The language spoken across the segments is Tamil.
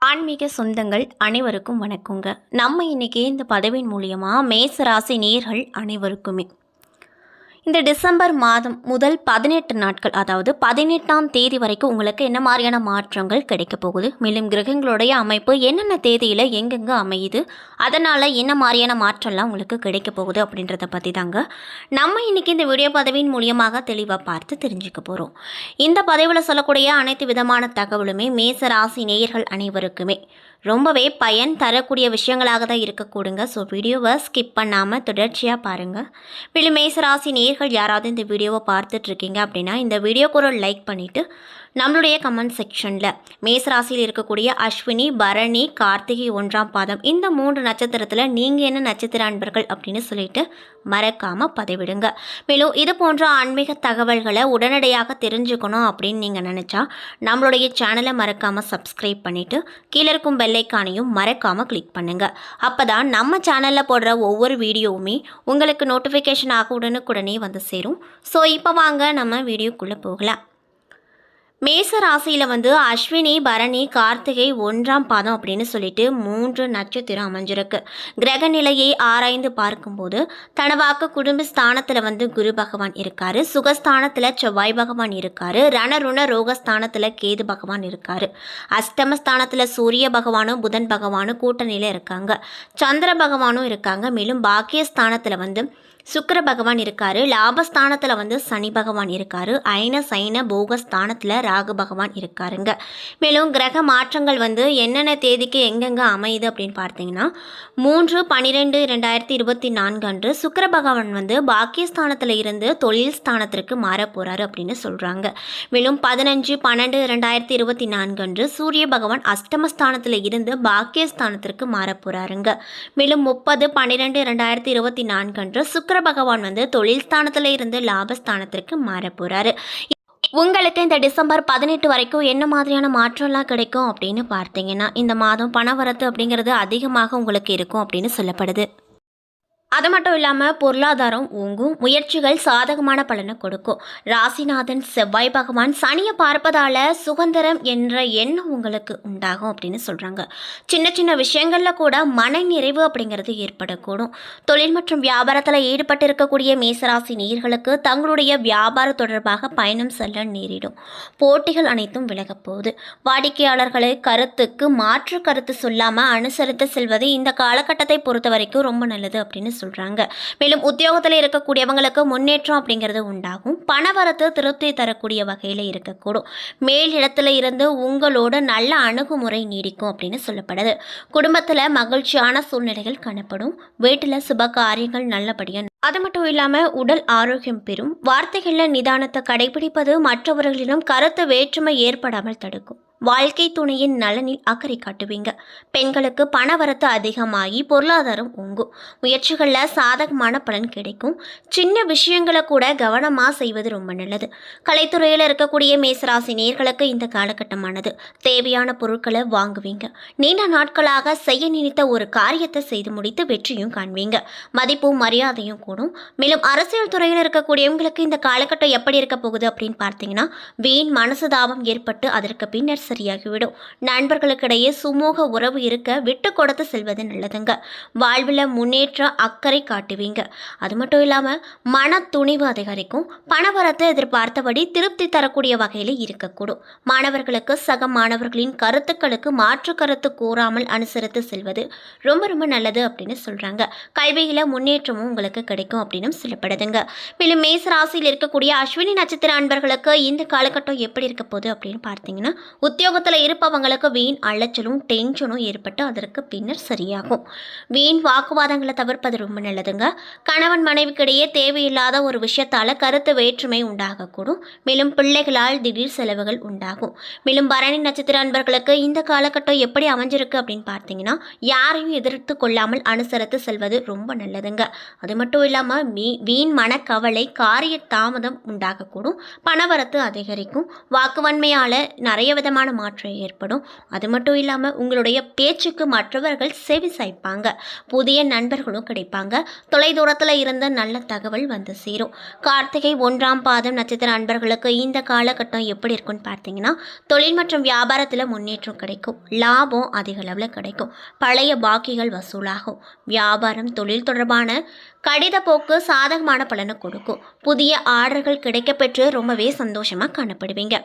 ஆன்மீக சொந்தங்கள் அனைவருக்கும் வணக்கங்க. நம்ம இன்னைக்கு இந்த பதிவின் மூலியமாக மேசராசி நேயர்கள் அனைவருக்குமே இந்த டிசம்பர் மாதம் முதல் 18 நாட்கள், அதாவது 18ஆம் தேதி வரைக்கும் உங்களுக்கு என்ன மாதிரியான மாற்றங்கள் கிடைக்க போகுது, மேலும் கிரகங்களுடைய அமைப்பு என்னென்ன தேதியில் எங்கெங்கே அமையுது, அதனால் என்ன மாதிரியான மாற்றம்லாம் உங்களுக்கு கிடைக்க போகுது அப்படின்றத பற்றி தாங்க நம்ம இன்றைக்கி இந்த வீடியோ பதிவின் மூலியமாக தெளிவாக பார்த்து தெரிஞ்சுக்க போகிறோம். இந்த பதிவில் சொல்லக்கூடிய அனைத்து விதமான தகவலுமே மேச ராசி நேயர்கள் அனைவருக்குமே ரொம்பவே பயன் தரக்கூடிய விஷயங்களாக தான் இருக்கக்கூடுங்க. ஸோ வீடியோவை ஸ்கிப் பண்ணாமல் தொடர்ச்சியாக பாருங்கள். மேலும் மேசராசி நேயர்கள் யாராவது இந்த வீடியோவை பார்த்துட்ருக்கீங்க அப்படின்னா இந்த வீடியோக்கு ஒரு லைக் பண்ணிவிட்டு நம்மளுடைய கமெண்ட் செக்ஷனில் மேசராசியில் இருக்கக்கூடிய அஸ்வினி, பரணி, கார்த்திகை 1ஆம் பாதம் இந்த 3 நட்சத்திரத்தில் நீங்கள் என்ன நட்சத்திர அன்பர்கள் அப்படின்னு சொல்லிட்டு மறக்காமல் பதிவிடுங்க. மேலும் இது போன்ற ஆன்மீக தகவல்களை உடனடியாக தெரிஞ்சுக்கணும் அப்படின்னு நீங்கள் நினச்சா நம்மளுடைய சேனலை மறக்காமல் சப்ஸ்கிரைப் பண்ணிவிட்டு கீழே இருக்கும் பெல்லைக்கானையும் மறக்காமல் கிளிக் பண்ணுங்கள். அப்போ தான் நம்ம சேனலில் போடுற ஒவ்வொரு வீடியோவுமே உங்களுக்கு நோட்டிஃபிகேஷன் ஆக உடனுக்குடனே வந்து சேரும். ஸோ இப்போ வாங்க நம்ம வீடியோக்குள்ளே போகலாம். மேச ராசியில் அஸ்வினி, பரணி, கார்த்திகை 1ஆம் பாதம் அப்படின்னு சொல்லிட்டு 3 நட்சத்திரம் அமைஞ்சிருக்கு. கிரக நிலையை ஆராய்ந்து பார்க்கும்போது தனவாக்கு குடும்ப ஸ்தானத்தில் குரு பகவான் இருக்காரு, சுகஸ்தானத்தில் செவ்வாய் பகவான் இருக்காரு, ரணருண ரோகஸ்தானத்தில் கேது பகவான் இருக்காரு, அஷ்டமஸ்தானத்தில் சூரிய பகவானும் புதன் பகவானும் கூட்டணியில் இருக்காங்க, சந்திர பகவானும் இருக்காங்க. மேலும் பாக்கியஸ்தானத்தில் சுக்கிர பகவான் இருக்காரு, லாபஸ்தானத்தில் சனி பகவான் இருக்காரு, ஐன சைன போகஸ்தானத்தில் ராகு பகவான் இருக்காருங்க. மேலும் கிரக மாற்றங்கள் என்னென்ன தேதிக்கு எங்கெங்கே அமையுது அப்படின்னு பார்த்தீங்கன்னா 3/12/2024 அன்று சுக்கிர பகவான் பாக்கியஸ்தானத்தில் இருந்து தொழில் ஸ்தானத்திற்கு மாற போகிறாரு அப்படின்னு சொல்கிறாங்க. மேலும் 15/12/2024 அன்று சூரிய பகவான் அஷ்டமஸ்தானத்தில் இருந்து பாக்கியஸ்தானத்திற்கு மாற போகிறாருங்க. மேலும் 30/12/2024 அன்று சுக்கிர பகவான் தொழில் ஸ்தானத்தில் இருந்து லாபஸ்தானத்திற்கு மாற போகிறாரு. உங்களுக்கு இந்த டிசம்பர் 18 வரைக்கும் என்ன மாதிரியான மாற்றம்லாம் கிடைக்கும் அப்படின்னு பார்த்தீங்கன்னா இந்த மாதம் பணவரத்து அப்படிங்கிறது அதிகமாக உங்களுக்கு இருக்கும் அப்படின்னு சொல்லப்படுது. அது மட்டும் இல்லாமல் பொருளாதாரம் ஓங்கும், முயற்சிகள் சாதகமான பலனை கொடுக்கும். ராசிநாதன் செவ்வாய் பகவான் சனியை பார்ப்பதால் சுதந்திரம் என்ற எண்ணம் உங்களுக்கு உண்டாகும் அப்படின்னு சொல்கிறாங்க. சின்ன சின்ன விஷயங்களில் கூட மன நிறைவு அப்படிங்கிறது ஏற்படக்கூடும். தொழில் மற்றும் வியாபாரத்தில் ஈடுபட்டு இருக்கக்கூடிய மேசராசி நேயர்களுக்கு தங்களுடைய வியாபாரம் தொடர்பாக பயணம் செல்ல நேரிடும். போட்டிகள் அனைத்தும் விலகப் போகுது. வாடிக்கையாளர்களை கருத்துக்கு மாற்று கருத்து சொல்லாமல் அனுசரித்து செல்வது இந்த காலகட்டத்தை பொறுத்த வரைக்கும் ரொம்ப நல்லது அப்படின்னு சொல்றாங்க. மேலும் உத்தியோகத்தில் இருக்கக்கூடியவங்களுக்கு முன்னேற்றம் அப்படிங்கிறது உண்டாகும். பணவரத்து திருப்தி தரக்கூடிய வகையில் இருக்கக்கூடும். மேல் இடத்துல இருந்து உங்களோட நல்ல அணுகுமுறை நீடிக்கும் அப்படின்னு சொல்லப்படுது. குடும்பத்தில் மகிழ்ச்சியான சூழ்நிலைகள் காணப்படும். வீட்டில் சுப காரியங்கள் நல்லபடியாக. அது மட்டும் இல்லாமல் உடல் ஆரோக்கியம் பெறும். வார்த்தைகளில் நிதானத்தை கடைபிடிப்பது மற்றவர்களிடம் கருத்து வேற்றுமை ஏற்படாமல் தடுக்கும். வாழ்க்கை துணையின் நலனில் அக்கறை காட்டுவீங்க. பெண்களுக்கு பணவரத்து அதிகமாகி பொருளாதாரம் ஓங்கும். முயற்சிகளில் சாதகமான பலன் கிடைக்கும். சின்ன விஷயங்களை கூட கவனமாக செய்வது ரொம்ப நல்லது. கலைத்துறையில் இருக்கக்கூடிய மேசராசி நேயர்களுக்கு இந்த காலகட்டமானது தேவையான பொருட்களை வாங்குவீங்க. நீண்ட நாட்களாக செய்ய நினைத்த ஒரு காரியத்தை செய்து முடித்து வெற்றியும் காண்பீங்க. மதிப்பும் மரியாதையும் கூடும். மேலும் அரசியல் துறையில் இருக்கக்கூடியவங்களுக்கு இந்த காலகட்டம் எப்படி இருக்க போகுது அப்படின்னு பார்த்தீங்கன்னா வீண் மனசுதாபம் ஏற்பட்டு அதற்கு பின்னர் சரியாகிவிடும். நண்பர்களுக்கிடையே சுமூக உறவு இருக்க விட்டு கொடுத்து செல்வது நல்லதுங்க. வாழ்வில் முன்னேற்ற அக்கறை காட்டுவீங்க. அது மட்டும் இல்லாமல் மன துணிவு அதிகரிக்கும். பணவரத்தை எதிர்பார்த்தபடி திருப்தி தரக்கூடிய வகையில் இருக்கக்கூடும். மாணவர்களுக்கு சக மாணவர்களின் கருத்துக்களுக்கு மாற்று கருத்து கூறாமல் அனுசரித்து செல்வது ரொம்ப ரொம்ப நல்லது அப்படின்னு சொல்றாங்க. கல்வியில் முன்னேற்றமும் உங்களுக்கு கிடைக்கும் அப்படின்னு சொல்லப்படுதுங்க. மேலும் மேச ராசியில் இருக்கக்கூடிய அஸ்வினி நட்சத்திர அன்பர்களுக்கு இந்த காலகட்டம் எப்படி இருக்க போகுது அப்படின்னு பார்த்தீங்கன்னா உத்தியோகத்தில் இருப்பவங்களுக்கு வீண் அலைச்சலும் டென்ஷனும் ஏற்பட்டு அதற்கு பின்னர் சரியாகும். வீண் வாக்குவாதங்களை தவிர்ப்பது ரொம்ப நல்லதுங்க. கணவன் மனைவிக்கிடையே தேவையில்லாத ஒரு விஷயத்தால் கருத்து வேற்றுமை உண்டாகக்கூடும். மேலும் பிள்ளைகளால் திடீர் செலவுகள் உண்டாகும். மேலும் பரணி நட்சத்திர அன்பர்களுக்கு இந்த காலகட்டம் எப்படி அமைஞ்சிருக்கு அப்படின்னு பார்த்தீங்கன்னா யாரையும் எதிர்த்து கொள்ளாமல் அனுசரித்து செல்வது ரொம்ப நல்லதுங்க. அது மட்டும் இல்லாமல் வீண் மனக்கவலை, காரிய தாமதம் உண்டாகக்கூடும். பணவரத்து அதிகரிக்கும். வாக்குவன்மையால் நிறைய விதமான மாற்றம் ஏற்படும். அது மட்டும் இல்லாமல் உங்களுடைய பேச்சுக்கு மற்றவர்கள் செவி சாய்ப்பாங்க. புதிய நண்பர்களும் கிடைப்பாங்க. நினைப்பாங்க. தொலைதூரத்தில் இருந்து நல்ல தகவல் வந்து சேரும். கார்த்திகை 1ஆம் பாதம் நட்சத்திர அன்பர்களுக்கு இந்த காலகட்டம் எப்படி இருக்குன்னு பார்த்தீங்கன்னா, தொழில் மற்றும் வியாபாரத்தில் முன்னேற்றம் கிடைக்கும். லாபம் அதிக அளவில் கிடைக்கும். பழைய பாக்கிகள் வசூலாகும். வியாபாரம் தொழில் தொடர்பான கடித போக்கு சாதகமான பலனை கொடுக்கும். புதிய ஆர்டர்கள் கிடைக்கப்பெற்று ரொம்பவே சந்தோஷமாக காணப்படுவீங்க.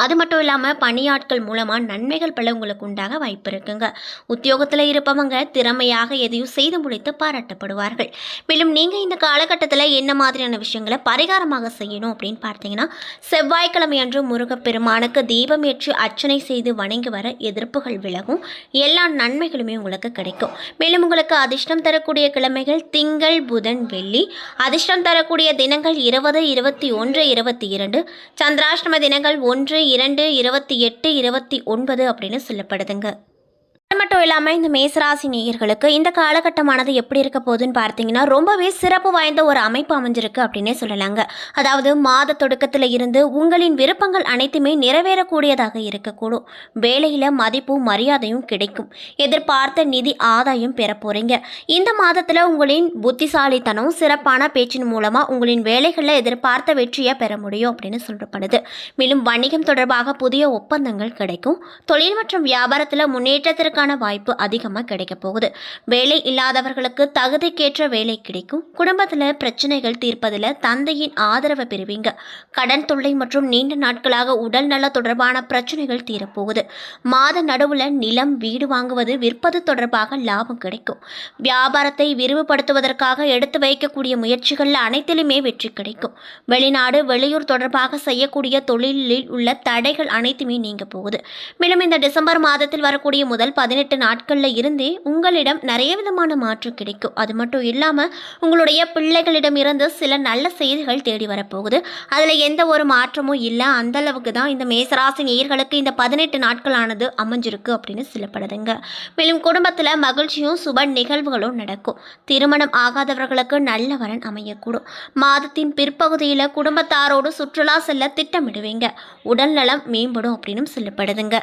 அது மட்டும் இல்லாமல் பணியாட்கள் மூலமாக நன்மைகள் பல உங்களுக்கு உண்டாக வாய்ப்பு இருக்குங்க. உத்தியோகத்தில் இருப்பவங்க திறமையாக எதையும் செய்து முடித்து பாராட்டப்படுவார்கள். மேலும் நீங்கள் இந்த காலகட்டத்தில் என்ன மாதிரியான விஷயங்களை பரிகாரமாக செய்யணும் அப்படின்னு பார்த்தீங்கன்னா, செவ்வாய்க்கிழமை அன்று முருகப்பெருமானுக்கு தீபம் ஏற்றி அர்ச்சனை செய்து வணங்கி வர எதிர்ப்புகள் விலகும். எல்லா நன்மைகளுமே உங்களுக்கு கிடைக்கும். மேலும் உங்களுக்கு அதிர்ஷ்டம் தரக்கூடிய கிழமைகள் திங்கள், புதன், வெள்ளி. அதிர்ஷ்டம் தரக்கூடிய தினங்கள் 20, 21, 22. சந்திராஷ்டம தினங்கள் 1, 2, 28, 29 அப்படின்னு சொல்லப்படுதுங்க. அது மட்டும் இல்லாமல் இந்த மேசராசி நேயர்களுக்கு இந்த காலகட்டமானது எப்படி இருக்க போகுதுன்னு பார்த்தீங்கன்னா, ரொம்பவே சிறப்பு வாய்ந்த ஒரு அமைப்பு அமைஞ்சிருக்கு அப்படின்னே சொல்லலாங்க. அதாவது மாத தொடக்கத்தில் இருந்து உங்களின் விருப்பங்கள் அனைத்துமே நிறைவேறக்கூடியதாக இருக்கக்கூடும். வேலையில் மதிப்பும் மரியாதையும் கிடைக்கும். எதிர்பார்த்த நிதி ஆதாயம் பெற போகிறீங்க. இந்த மாதத்தில் உங்களின் புத்திசாலித்தனம் சிறப்பான பேச்சின் மூலமாக உங்களின் வேலைகளில் எதிர்பார்த்த வெற்றியை பெற முடியும் அப்படின்னு சொல்லப்படுது. மேலும் வணிகம் தொடர்பாக புதிய ஒப்பந்தங்கள் கிடைக்கும். தொழில் மற்றும் வியாபாரத்தில் முன்னேற்றத்திற்கு வாய்ப்பு அதிகமாக கிடைக்க போகுது. வேலை இல்லாதவர்களுக்கு தகுதிக்கேற்ற வேலை கிடைக்கும். குடும்பத்தில் பிரச்சனைகள் தீர்ப்பதில் தந்தையின் ஆதரவை பெறுவீங்க. கடன் தொல்லை மற்றும் நீண்ட நாட்களாக உடல் நல தொடர்பான பிரச்சனைகள் தீரப்போகுது. மாத நடுவில் நிலம், வீடு வாங்குவது, விற்பது தொடர்பாக லாபம் கிடைக்கும். வியாபாரத்தை விரிவுபடுத்துவதற்காக எடுத்து வைக்கக்கூடிய முயற்சிகளில் அனைத்திலுமே வெற்றி கிடைக்கும். வெளிநாடு, வெளியூர் தொடர்பாக செய்யக்கூடிய தொழிலில் உள்ள தடைகள் அனைத்துமே நீங்க போகுது. மேலும் இந்த டிசம்பர் மாதத்தில் வரக்கூடிய முதல் 18 நாட்களில் இருந்தே உங்களிடம் நிறைய விதமான மாற்றம் கிடைக்கும். அது மட்டும் இல்லாமல் உங்களுடைய பிள்ளைகளிடம் இருந்து சில நல்ல செய்திகள் தேடி வரப்போகுது. அதில் எந்த ஒரு மாற்றமும் இல்லை. அந்த அளவுக்கு தான் இந்த மேசராசி நேயர்களுக்கு இந்த 18 நாட்களானது அமைஞ்சிருக்கு அப்படின்னு சொல்லப்படுதுங்க. மேலும் குடும்பத்தில் மகிழ்ச்சியும் சுப நிகழ்வுகளும் நடக்கும். திருமணம் ஆகாதவர்களுக்கு நல்ல வரன் அமையக்கூடும். மாதத்தின் பிற்பகுதியில் குடும்பத்தாரோடு சுற்றுலா செல்ல திட்டமிடுவீங்க. உடல் நலம் மேம்படும் அப்படின்னு சொல்லப்படுதுங்க.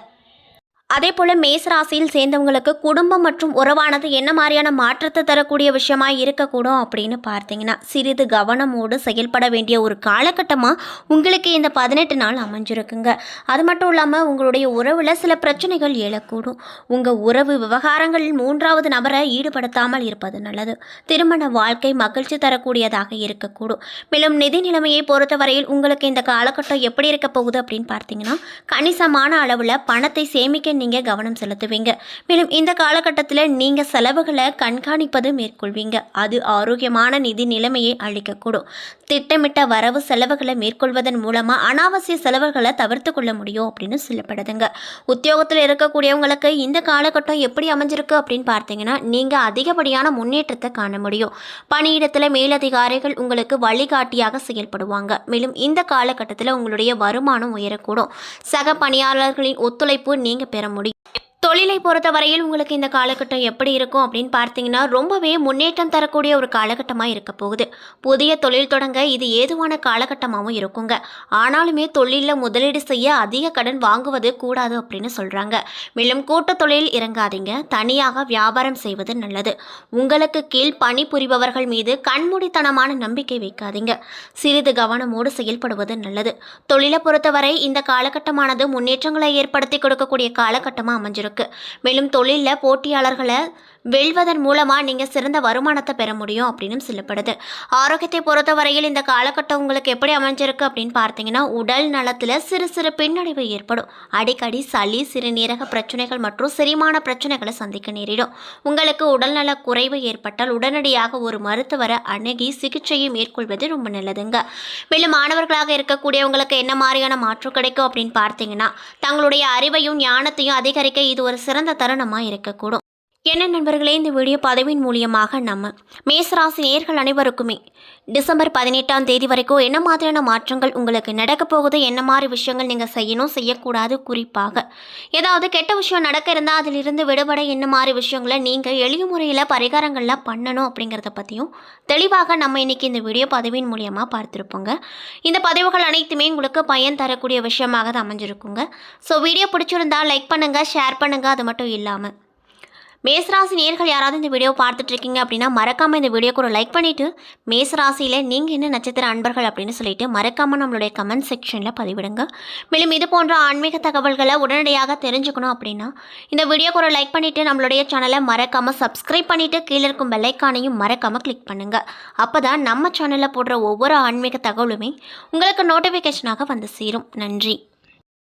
அதே போல் மேசராசியில் சேர்ந்தவங்களுக்கு குடும்பம் மற்றும் உறவானது என்ன மாதிரியான மாற்றத்தை தரக்கூடிய விஷயமாக இருக்கக்கூடும் அப்படின்னு பார்த்தீங்கன்னா, சிறிது கவனமோடு செயல்பட வேண்டிய ஒரு காலகட்டமாக உங்களுக்கு இந்த 18 நாள் அமைஞ்சிருக்குங்க. அது மட்டும் இல்லாமல் உங்களுடைய உறவில் சில பிரச்சனைகள் எழக்கூடும். உங்கள் உறவு விவகாரங்களில் 3வது நபரை ஈடுபடுத்தாமல் இருப்பது நல்லது. திருமண வாழ்க்கை மகிழ்ச்சி தரக்கூடியதாக இருக்கக்கூடும். மேலும் நிதி நிலைமையை பொறுத்தவரையில் உங்களுக்கு இந்த காலகட்டம் எப்படி இருக்க போகுது அப்படின்னு பார்த்தீங்கன்னா, கணிசமான அளவில் பணத்தை சேமிக்க நீங்கள் கவனம் செலுத்துவீங்க. மேலும் இந்த காலகட்டத்தில் நீங்கள் செலவுகளை கண்காணிப்பது மேற்கொள்வீங்க. அது ஆரோக்கியமான நிதி நிலைமையை அளிக்கக்கூடும். திட்டமிட்ட வரவு செலவுகளை மேற்கொள்வதன் மூலமாக அனாவசிய செலவுகளை தவிர்த்து கொள்ள முடியும் அப்படின்னு சொல்லப்படுதுங்க. உத்தியோகத்தில் இருக்கக்கூடியவங்களுக்கு இந்த காலகட்டம் எப்படி அமைஞ்சிருக்கு அப்படின்னு பார்த்தீங்கன்னா, நீங்கள் அதிகப்படியான முன்னேற்றத்தை காண முடியும். பணியிடத்தில் மேலதிகாரிகள் உங்களுக்கு வழிகாட்டியாக செயல்படுவாங்க. மேலும் இந்த காலகட்டத்தில் உங்களுடைய வருமானம் உயரக்கூடும். சக பணியாளர்களின் ஒத்துழைப்பு நீங்கள் பெற முடியும். தொழிலை பொறுத்தவரையில் உங்களுக்கு இந்த காலகட்டம் எப்படி இருக்கும் அப்படின்னு பார்த்தீங்கன்னா, ரொம்பவே முன்னேற்றம் தரக்கூடிய ஒரு காலகட்டமாக இருக்க போகுது. புதிய தொழில் தொடங்க இது ஏதுவான காலகட்டமாகவும் இருக்குங்க. ஆனாலுமே தொழிலில் முதலீடு செய்ய அதிக கடன் வாங்குவது கூடாது அப்படின்னு சொல்கிறாங்க. மேலும் கூட்டு தொழில் இறங்காதீங்க. தனியாக வியாபாரம் செய்வது நல்லது. உங்களுக்கு கீழ் பணிபுரிபவர்கள் மீது கண்மூடித்தனமான நம்பிக்கை வைக்காதீங்க. சிறிது கவனமோடு செயல்படுவது நல்லது. தொழிலை பொறுத்தவரை இந்த காலகட்டமானது முன்னேற்றங்களை ஏற்படுத்தி கொடுக்கக்கூடிய காலகட்டமாக அமைஞ்சிருக்கு. மேலும் தொழிலில் போட்டியாளர்களை வெல்வதன் மூலமாக நீங்கள் சிறந்த வருமானத்தை பெற முடியும் அப்படின்னு சொல்லப்படுது. ஆரோக்கியத்தை பொறுத்தவரையில் இந்த காலகட்டம் உங்களுக்கு எப்படி அமைஞ்சிருக்கு அப்படின்னு பார்த்தீங்கன்னா, உடல் நலத்தில் சிறு சிறு பின்னடைவு ஏற்படும். அடிக்கடி சளி, சிறுநீரக பிரச்சனைகள் மற்றும் செரிமான பிரச்சனைகளை சந்திக்க நேரிடும். உங்களுக்கு உடல்நல குறைவு ஏற்பட்டால் உடனடியாக ஒரு மருத்துவரை அணுகி சிகிச்சையை மேற்கொள்வது ரொம்ப நல்லதுங்க. மேலும் மாணவர்களாக இருக்கக்கூடியவங்களுக்கு என்ன மாதிரியான மாற்றம் கிடைக்கும் அப்படின்னு பார்த்தீங்கன்னா, தங்களுடைய அறிவையும் ஞானத்தையும் அதிகரிக்க இது ஒரு சிறந்த தருணமாக இருக்கக்கூடும். என்ன நண்பர்களே, இந்த வீடியோ பதிவின் மூலியமாக நம்ம மேசராசி நேயர்கள் அனைவருக்குமே டிசம்பர் 18ஆம் தேதி வரைக்கும் என்ன மாதிரியான மாற்றங்கள் உங்களுக்கு நடக்க போகுது, என்ன மாதிரி விஷயங்கள் நீங்கள் செய்யணும் செய்யக்கூடாது, குறிப்பாக ஏதாவது கெட்ட விஷயம் நடக்க இருந்தால் அதிலிருந்து விடுபட என்ன மாதிரி விஷயங்களை நீங்கள் எளிய முறையில் பரிகாரங்கள்லாம் பண்ணணும் அப்படிங்கிறத பற்றியும் தெளிவாக நம்ம இன்றைக்கி இந்த வீடியோ பதிவின் மூலியமாக பார்த்துருப்போங்க. இந்த பதிவுகள் அனைத்துமே உங்களுக்கு பயன் தரக்கூடிய விஷயமாக தான் அமைஞ்சிருக்குங்க. ஸோ வீடியோ பிடிச்சிருந்தால் லைக் பண்ணுங்கள், ஷேர் பண்ணுங்கள். அது மட்டும் இல்லாமல் மேசராசி நேயர்கள் யாராவது இந்த வீடியோ பார்த்துட்டு இருக்கீங்க அப்படின்னா மறக்காமல் இந்த வீடியோக்கு ஒரு லைக் பண்ணிவிட்டு மேசராசியில் நீங்கள் என்ன நட்சத்திர அன்பர்கள் அப்படின்னு சொல்லிட்டு மறக்காமல் நம்மளுடைய கமெண்ட் செக்ஷனில் பதிவிடுங்க. மேலும் இது போன்ற ஆன்மீக தகவல்களை உடனடியாக தெரிஞ்சுக்கணும் அப்படின்னா இந்த வீடியோக்கு ஒரு லைக் பண்ணிவிட்டு நம்மளுடைய சேனலை மறக்காமல் சப்ஸ்கிரைப் பண்ணிவிட்டு கீழே இருக்கும் பெல்லைக்கானையும் மறக்காமல் கிளிக் பண்ணுங்கள். அப்போ தான் நம்ம சேனலில் போடுற ஒவ்வொரு ஆன்மீக தகவலுமே உங்களுக்கு நோட்டிஃபிகேஷனாக வந்து சேரும். நன்றி.